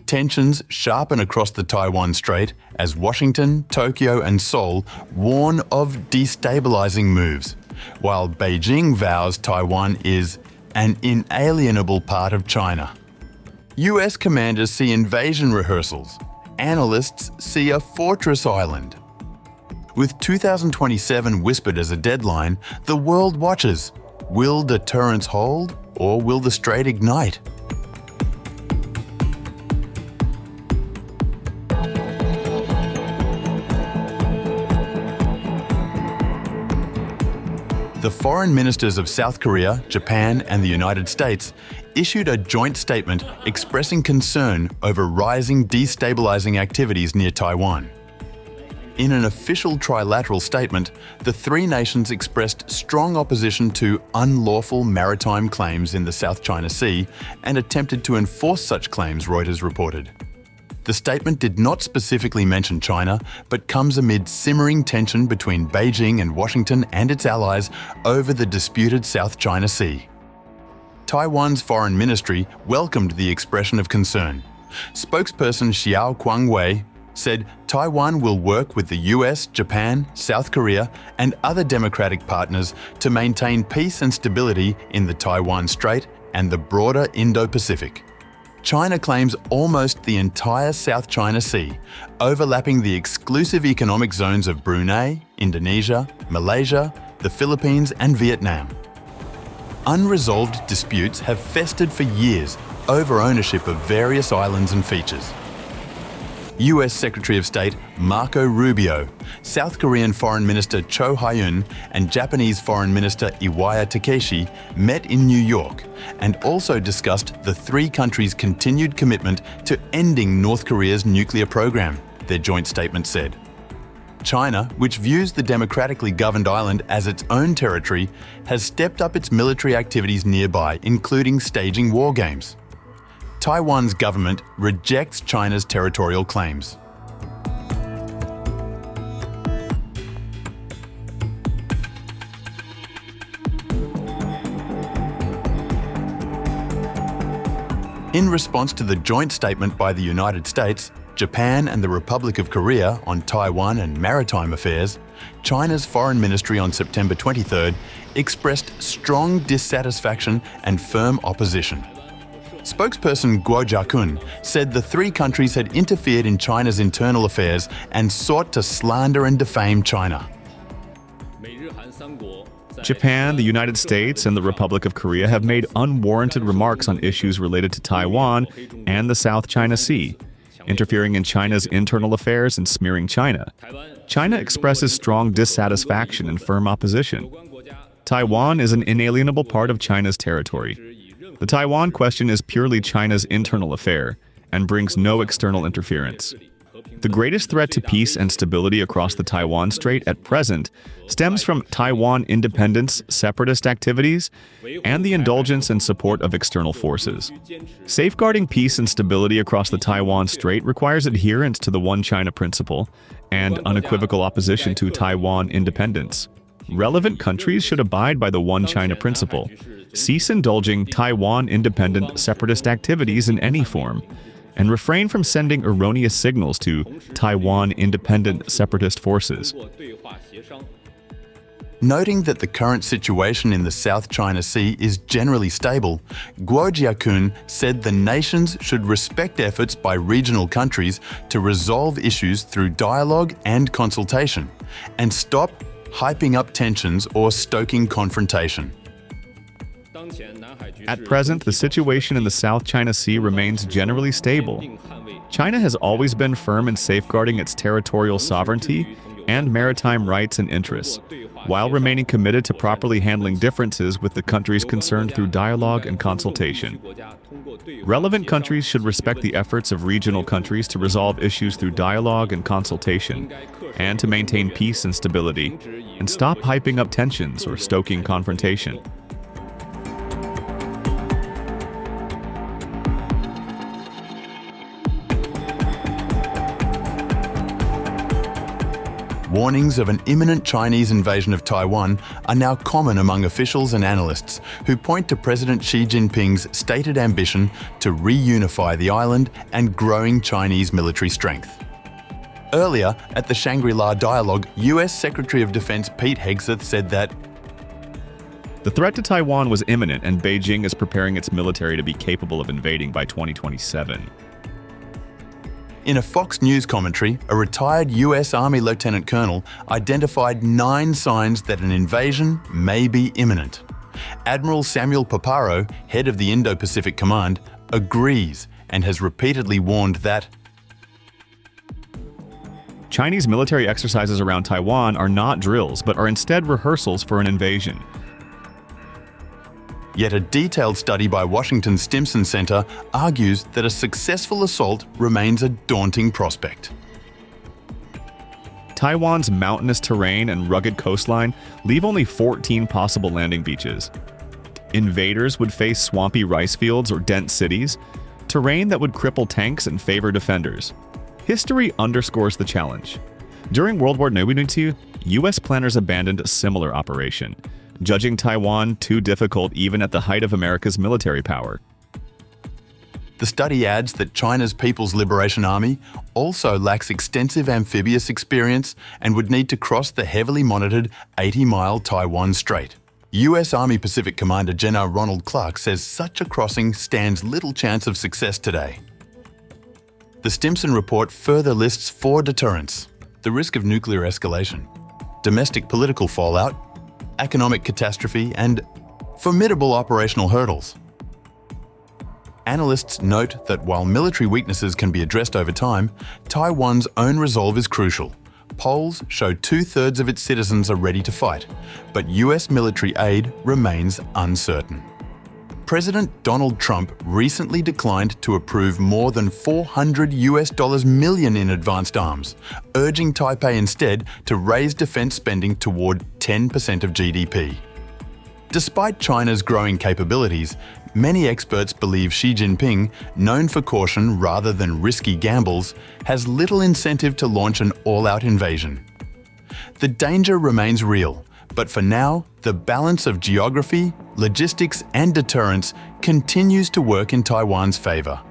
Tensions sharpen across the Taiwan Strait as Washington, Tokyo and Seoul warn of destabilising moves, while Beijing vows Taiwan is an inalienable part of China. US commanders see invasion rehearsals. Analysts see a fortress island. With 2027 whispered as a deadline, the world watches. Will deterrents hold, or will the Strait ignite? The foreign ministers of South Korea, Japan and the United States issued a joint statement expressing concern over rising destabilising activities near Taiwan. In an official trilateral statement, the three nations expressed strong opposition to unlawful maritime claims in the South China Sea and attempted to enforce such claims, Reuters reported. The statement did not specifically mention China, but comes amid simmering tension between Beijing and Washington and its allies over the disputed South China Sea. Taiwan's foreign ministry welcomed the expression of concern. Spokesperson Xiao Guangwei said Taiwan will work with the US, Japan, South Korea and other democratic partners to maintain peace and stability in the Taiwan Strait and the broader Indo-Pacific. China claims almost the entire South China Sea, overlapping the exclusive economic zones of Brunei, Indonesia, Malaysia, the Philippines and Vietnam. Unresolved disputes have festered for years over ownership of various islands and features. US Secretary of State Marco Rubio, South Korean Foreign Minister Cho Hae-un and Japanese Foreign Minister Iwaya Takeshi met in New York and also discussed the three countries' continued commitment to ending North Korea's nuclear program, their joint statement said. China, which views the democratically governed island as its own territory, has stepped up its military activities nearby, including staging war games. Taiwan's government rejects China's territorial claims. In response to the joint statement by the United States, Japan and the Republic of Korea on Taiwan and maritime affairs, China's foreign ministry on September 23rd expressed strong dissatisfaction and firm opposition. Spokesperson Guo Jiakun said the three countries had interfered in China's internal affairs and sought to slander and defame China. Japan, the United States, and the Republic of Korea have made unwarranted remarks on issues related to Taiwan and the South China Sea, interfering in China's internal affairs and smearing China. China expresses strong dissatisfaction and firm opposition. Taiwan is an inalienable part of China's territory. The Taiwan question is purely China's internal affair and brings no external interference. The greatest threat to peace and stability across the Taiwan Strait at present stems from Taiwan independence, separatist activities, and the indulgence and support of external forces. Safeguarding peace and stability across the Taiwan Strait requires adherence to the One China principle and unequivocal opposition to Taiwan independence. Relevant countries should abide by the One China principle, cease indulging Taiwan independent separatist activities in any form, and refrain from sending erroneous signals to Taiwan independent separatist forces. Noting that the current situation in the South China Sea is generally stable, Guo Jiakun said the nations should respect efforts by regional countries to resolve issues through dialogue and consultation, and stop hyping up tensions or stoking confrontation. At present, the situation in the South China Sea remains generally stable. China has always been firm in safeguarding its territorial sovereignty and maritime rights and interests, while remaining committed to properly handling differences with the countries concerned through dialogue and consultation. Relevant countries should respect the efforts of regional countries to resolve issues through dialogue and consultation, and to maintain peace and stability, and stop hyping up tensions or stoking confrontation. Warnings of an imminent Chinese invasion of Taiwan are now common among officials and analysts who point to President Xi Jinping's stated ambition to reunify the island and growing Chinese military strength. Earlier, at the Shangri-La Dialogue, US Secretary of Defense Pete Hegseth said that the threat to Taiwan was imminent and Beijing is preparing its military to be capable of invading by 2027. In a Fox News commentary, a retired US Army Lieutenant Colonel identified 9 signs that an invasion may be imminent. Admiral Samuel Paparo, head of the Indo-Pacific Command, agrees and has repeatedly warned that Chinese military exercises around Taiwan are not drills, but are instead rehearsals for an invasion. Yet a detailed study by Washington's Stimson Center argues that a successful assault remains a daunting prospect. Taiwan's mountainous terrain and rugged coastline leave only 14 possible landing beaches. Invaders would face swampy rice fields or dense cities, terrain that would cripple tanks and favor defenders. History underscores the challenge. During World War II, US planners abandoned a similar operation, judging Taiwan too difficult even at the height of America's military power. The study adds that China's People's Liberation Army also lacks extensive amphibious experience and would need to cross the heavily monitored 80-mile Taiwan Strait. US Army Pacific Commander General Ronald Clark says such a crossing stands little chance of success today. The Stimson report further lists 4 deterrents: the risk of nuclear escalation, domestic political fallout, economic catastrophe, and formidable operational hurdles. Analysts note that while military weaknesses can be addressed over time, Taiwan's own resolve is crucial. Polls show 2/3 of its citizens are ready to fight, but US military aid remains uncertain. President Donald Trump recently declined to approve more than $400 million in advanced arms, urging Taipei instead to raise defense spending toward 10% of GDP. Despite China's growing capabilities, many experts believe Xi Jinping, known for caution rather than risky gambles, has little incentive to launch an all-out invasion. The danger remains real, but for now, the balance of geography, logistics, and deterrence continues to work in Taiwan's favor.